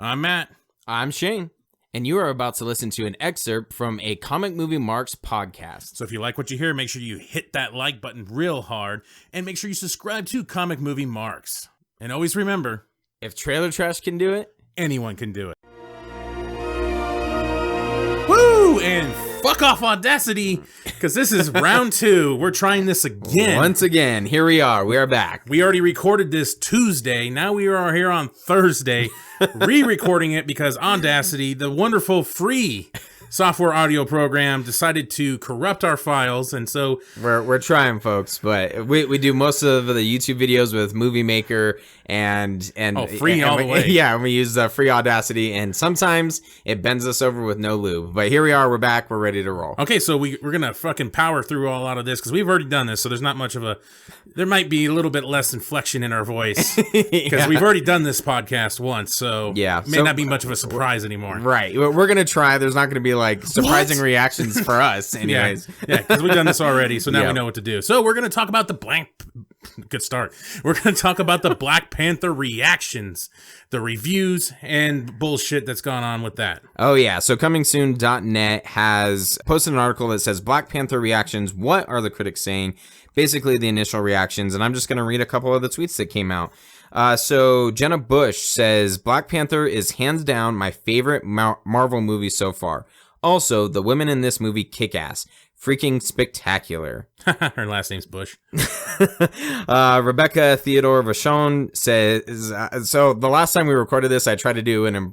I'm Matt. I'm Shane, and you are about to listen to an excerpt from a Comic Movie Marks podcast. So if you like what you hear, make sure you hit that like button real hard, and make sure you subscribe to Comic Movie Marks. And always remember, if Trailer Trash can do it, anyone can do it. Woo! And fuck off Audacity, because this is round 2. We're trying this again. Once again, here we are. We are back. We already recorded this Tuesday. Now we are here on Thursday, re-recording it because Audacity, the wonderful free software audio program, decided to corrupt our files, and so we're trying, folks. But we do most of the YouTube videos with Movie Maker and free all the way. Yeah, we use free Audacity, and sometimes it bends us over with no lube. But here we are. We're back. We're ready to roll. Okay, so we're gonna fucking power through a lot of this because we've already done this. So there's not much of a. There might be a little bit less inflection in our voice because we've already done this podcast once. So yeah, it may not be much of a surprise anymore. Right. We're gonna try. There's not gonna be like surprising reactions for us, anyways. Yeah, because we've done this already, so now we know what to do. So we're gonna talk about good start. We're gonna talk about the Black Panther reactions, the reviews, and bullshit that's gone on with that. Oh yeah, so comingsoon.net has posted an article that says Black Panther reactions, what are the critics saying? Basically the initial reactions, and I'm just going to read a couple of the tweets that came out. So Jenna Bush says, Black Panther is hands down my favorite Marvel movie so far. Also, the women in this movie kick ass. Freaking spectacular. Her last name's Bush. Rebecca Theodore Vachon says, so the last time we recorded this, I tried to do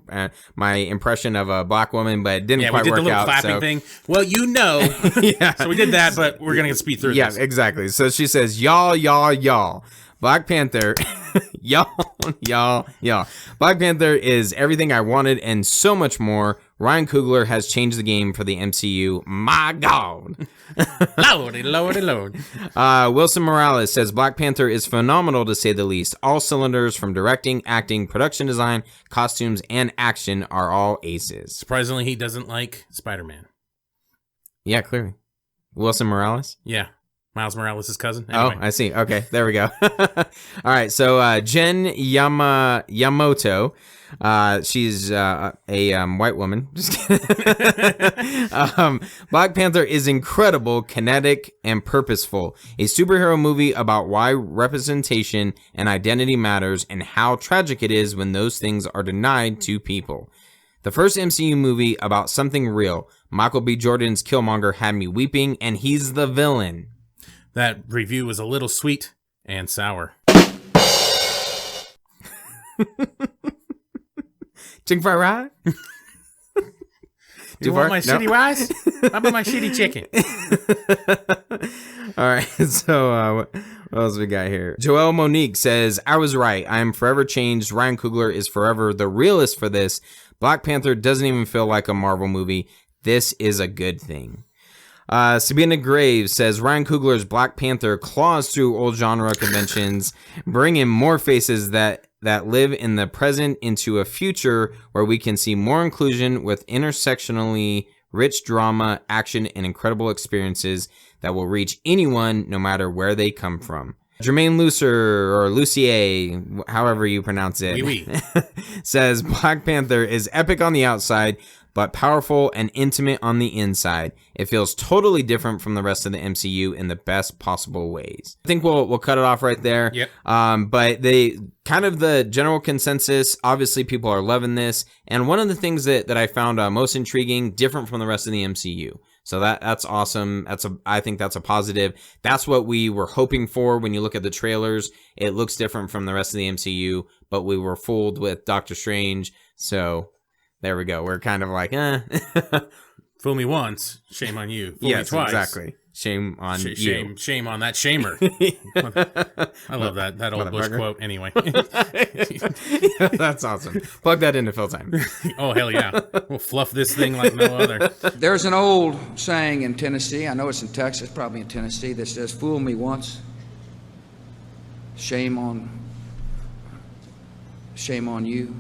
my impression of a black woman, but it didn't quite work out. Yeah, we did the little clapping thing. Well, you know. Yeah. So we did that, but we're going to speed through this. Yeah, exactly. So she says, y'all. Black Panther, y'all. Black Panther is everything I wanted and so much more. Ryan Coogler has changed the game for the MCU. My God. Lordy. Wilson Morales says Black Panther is phenomenal to say the least. All cylinders from directing, acting, production design, costumes, and action are all aces. Surprisingly, he doesn't like Spider-Man. Yeah, clearly. Wilson Morales? Yeah. Miles Morales' cousin. Anyway. Oh, I see. Okay, there we go. All right, so Jen Yamamoto, she's a white woman. Just kidding. Black Panther is incredible, kinetic, and purposeful. A superhero movie about why representation and identity matters and how tragic it is when those things are denied to people. The first MCU movie about something real. Michael B. Jordan's Killmonger had me weeping, and he's the villain. That review was a little sweet and sour. Chicken fried rice? You want my shitty rice? How about my shitty chicken? All right, so what else we got here? Joelle Monique says, I was right. I am forever changed. Ryan Coogler is forever the realist for this. Black Panther doesn't even feel like a Marvel movie. This is a good thing. Sabina Graves says Ryan Coogler's Black Panther claws through old genre conventions, bringing more faces that live in the present into a future where we can see more inclusion with intersectionally rich drama, action, and incredible experiences that will reach anyone no matter where they come from. Jermaine Lucier, or Lucier, however you pronounce it, oui. says Black Panther is epic on the outside, but powerful and intimate on the inside. It feels totally different from the rest of the MCU in the best possible ways. I think we'll cut it off right there. Yep. But they kind of the general consensus, obviously people are loving this. And one of the things that I found most intriguing, different from the rest of the MCU. So that's awesome. I think that's a positive. That's what we were hoping for when you look at the trailers. It looks different from the rest of the MCU, but we were fooled with Doctor Strange. So there we go. We're kind of like, Fool me once, shame on you. Fool me twice. Exactly. Shame on you. Shame on that shamer. I love that old Bush quote anyway. That's awesome. Plug that into fill time. Oh, hell yeah. We'll fluff this thing like no other. There's an old saying in Tennessee, I know it's in Texas, probably in Tennessee, that says, fool me once, shame on you.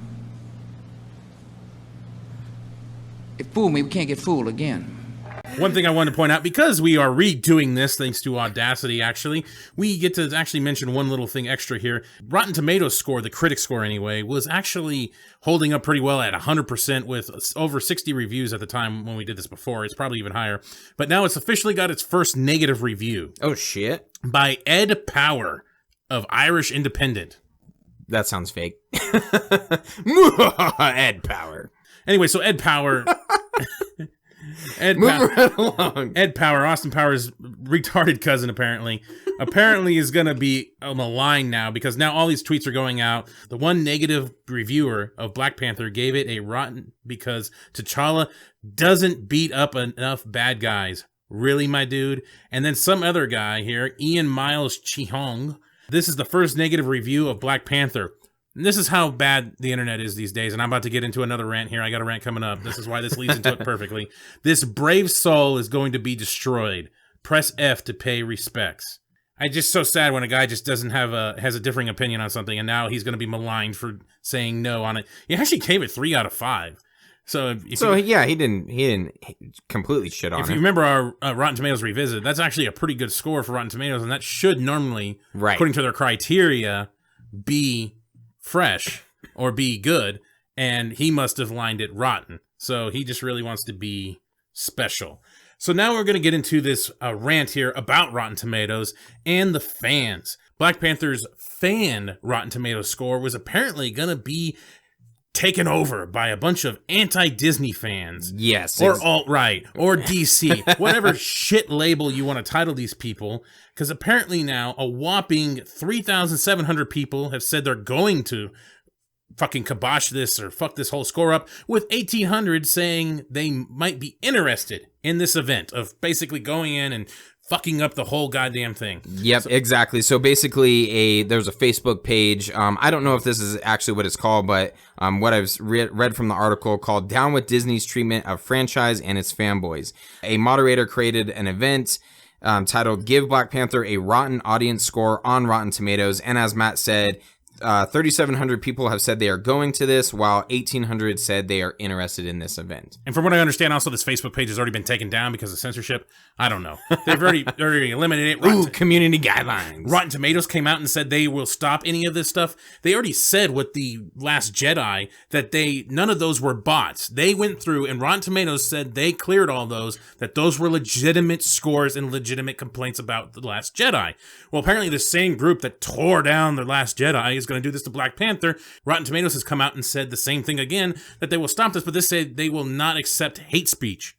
If fool me, we can't get fooled again. One thing I wanted to point out, because we are redoing this thanks to Audacity, actually, we get to actually mention one little thing extra here. Rotten Tomatoes score, the critic score anyway, was actually holding up pretty well at 100% with over 60 reviews at the time when we did this before. It's probably even higher. But now it's officially got its first negative review. Oh, shit. By Ed Power of Irish Independent. That sounds fake. Ed Power. Anyway, so Ed Power... Right along. Ed Power, Austin Powers' retarded cousin, apparently is going to be maligned now because now all these tweets are going out. The one negative reviewer of Black Panther gave it a rotten because T'Challa doesn't beat up enough bad guys. Really, my dude? And then some other guy here, Ian Miles Chihong. This is the first negative review of Black Panther. And this is how bad the internet is these days, and I'm about to get into another rant here. I got a rant coming up. This is why this leads into it perfectly. This brave soul is going to be destroyed. Press F to pay respects. I'm just so sad when a guy just doesn't has a differing opinion on something, and now he's going to be maligned for saying no on it. He actually gave it 3 out of 5. So he didn't completely shit on it. If you remember our Rotten Tomatoes Revisited, that's actually a pretty good score for Rotten Tomatoes, and that should normally, according to their criteria, be fresh or be good, and he must have lined it rotten. So he just really wants to be special. So now we're going to get into this rant here about Rotten Tomatoes and the fans. Black Panther's fan Rotten Tomatoes score was apparently going to be taken over by a bunch of anti-Disney fans. Yes. Or alt-right, or DC, whatever shit label you want to title these people, because apparently now a whopping 3,700 people have said they're going to fucking kibosh this or fuck this whole score up, with 1,800 saying they might be interested in this event of basically going in and fucking up the whole goddamn thing. Yep, exactly. So basically, there's a Facebook page. I don't know if this is actually what it's called, but what I've read from the article called "Down with Disney's Treatment of Franchise and Its Fanboys." A moderator created an event titled "Give Black Panther a Rotten Audience Score" on Rotten Tomatoes, and as Matt said, 3,700 people have said they are going to this, while 1,800 said they are interested in this event. And from what I understand, also this Facebook page has already been taken down because of censorship. I don't know. They've already eliminated it. Community guidelines. Rotten Tomatoes came out and said they will stop any of this stuff. They already said with the Last Jedi that none of those were bots. They went through and Rotten Tomatoes said they cleared all those, that those were legitimate scores and legitimate complaints about The Last Jedi. Well, apparently the same group that tore down The Last Jedi is going to do this to Black Panther. Rotten Tomatoes has come out and said the same thing again, that they will stop this, but this said they will not accept hate speech.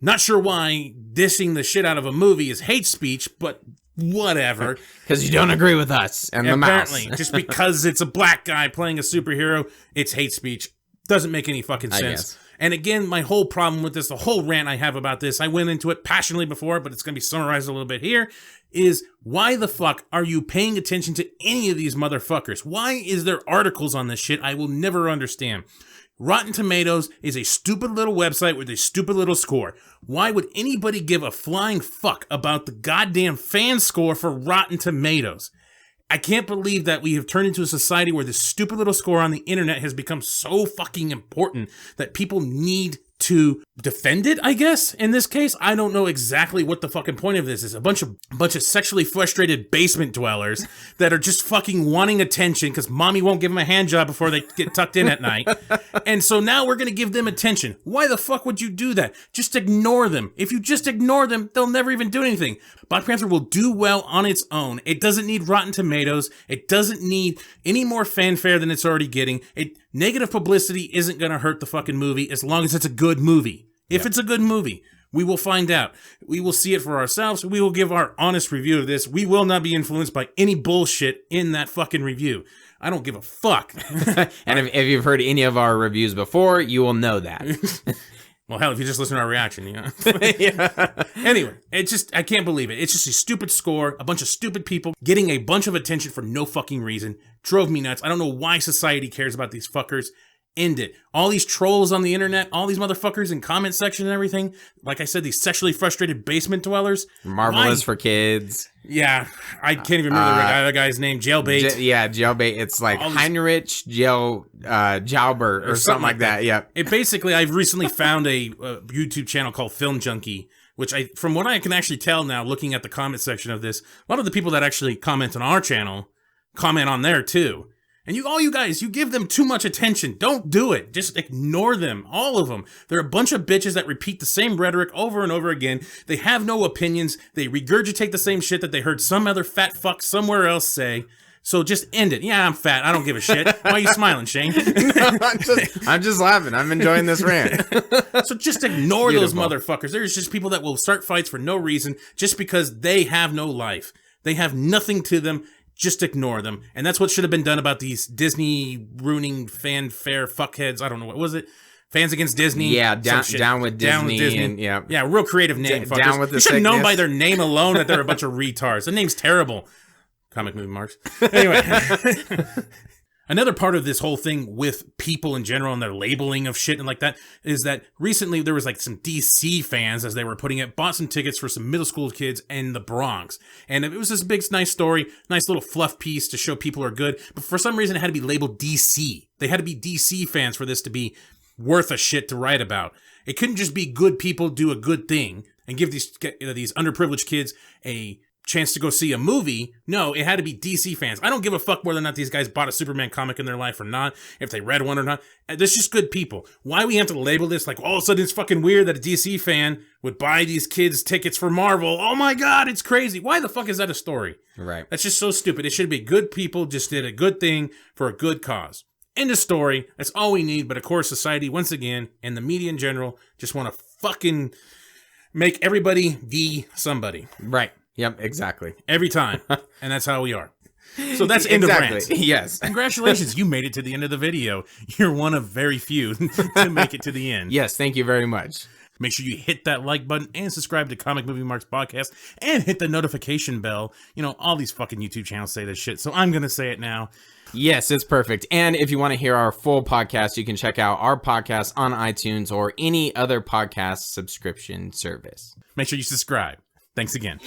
Not sure why dissing the shit out of a movie is hate speech, but whatever. Because you don't agree with us and the mouse. Apparently, just because it's a black guy playing a superhero, it's hate speech. Doesn't make any fucking sense. And again, my whole problem with this, the whole rant I have about this, I went into it passionately before, but it's going to be summarized a little bit here, is why the fuck are you paying attention to any of these motherfuckers? Why is there articles on this shit? I will never understand. Rotten Tomatoes is a stupid little website with a stupid little score. Why would anybody give a flying fuck about the goddamn fan score for Rotten Tomatoes? I can't believe that we have turned into a society where this stupid little score on the internet has become so fucking important that people need to defend it, I guess. In this case, I don't know exactly what the fucking point of this is. A bunch of sexually frustrated basement dwellers that are just fucking wanting attention because mommy won't give them a hand job before they get tucked in at night. And so now we're going to give them attention. Why the fuck would you do that? Just ignore them. If you just ignore them, they'll never even do anything. Black Panther will do well on its own. It doesn't need Rotten Tomatoes. It doesn't need any more fanfare than it's already getting. Negative publicity isn't going to hurt the fucking movie as long as it's a good movie. If it's a good movie, we will find out. We will see it for ourselves. We will give our honest review of this. We will not be influenced by any bullshit in that fucking review. I don't give a fuck. And if you've heard any of our reviews before, you will know that. Well, hell, if you just listen to our reaction, you know. Anyway, I can't believe it. It's just a stupid score, a bunch of stupid people getting a bunch of attention for no fucking reason. Drove me nuts. I don't know why society cares about these fuckers. End it. All these trolls on the internet, all these motherfuckers in comment section and everything. Like I said, these sexually frustrated basement dwellers. Marvel is for kids. Yeah, I can't even remember the other guy's name. Jailbait. Jailbait. It's like Heinrich Jailbert or something like that. Yeah. It basically, I've recently found a YouTube channel called Film Junkie, which from what I can actually tell now, looking at the comment section of this, a lot of the people that actually comment on our channel comment on there too. And all you guys, you give them too much attention. Don't do it. Just ignore them. All of them. They're a bunch of bitches that repeat the same rhetoric over and over again. They have no opinions. They regurgitate the same shit that they heard some other fat fuck somewhere else say. So just end it. Yeah, I'm fat. I don't give a shit. Why are you smiling, Shane? No, I'm just laughing. I'm enjoying this rant. So just ignore those motherfuckers. There's just people that will start fights for no reason just because they have no life. They have nothing to them. Just ignore them. And that's what should have been done about these Disney ruining fanfare fuckheads. I don't know. What was it? Fans Against Disney? Yeah, down with Disney. And, yeah, real creative name. Fuckers. Down with the You should have known by their name alone that they're a bunch of retards. The name's terrible. Comic movie marks. Anyway. Another part of this whole thing with people in general and their labeling of shit and like that is that recently there was like some DC fans, as they were putting it, bought some tickets for some middle school kids in the Bronx. And it was this big, nice story, nice little fluff piece to show people are good. But for some reason, it had to be labeled DC. They had to be DC fans for this to be worth a shit to write about. It couldn't just be good people do a good thing and give these underprivileged kids a chance to go see a movie. No, it had to be DC fans. I don't give a fuck whether or not these guys bought a Superman comic in their life or not, if they read one or not. They're just good people. Why we have to label this like all of a sudden it's fucking weird that a DC fan would buy these kids tickets for Marvel? Oh my god, it's crazy. Why the fuck is that a story? Right. That's just so stupid. It should be good people just did a good thing for a good cause. End of story. That's all we need. But of course, society, once again, and the media in general, just want to fucking make everybody be somebody. Right. Yep, exactly. Every time. And that's how we are. So that's end of rant. Yes. Congratulations, you made it to the end of the video. You're one of very few to make it to the end. Yes, thank you very much. Make sure you hit that like button and subscribe to Comic Movie Marks Podcast and hit the notification bell. You know, all these fucking YouTube channels say this shit, so I'm going to say it now. Yes, it's perfect. And if you want to hear our full podcast, you can check out our podcast on iTunes or any other podcast subscription service. Make sure you subscribe. Thanks again.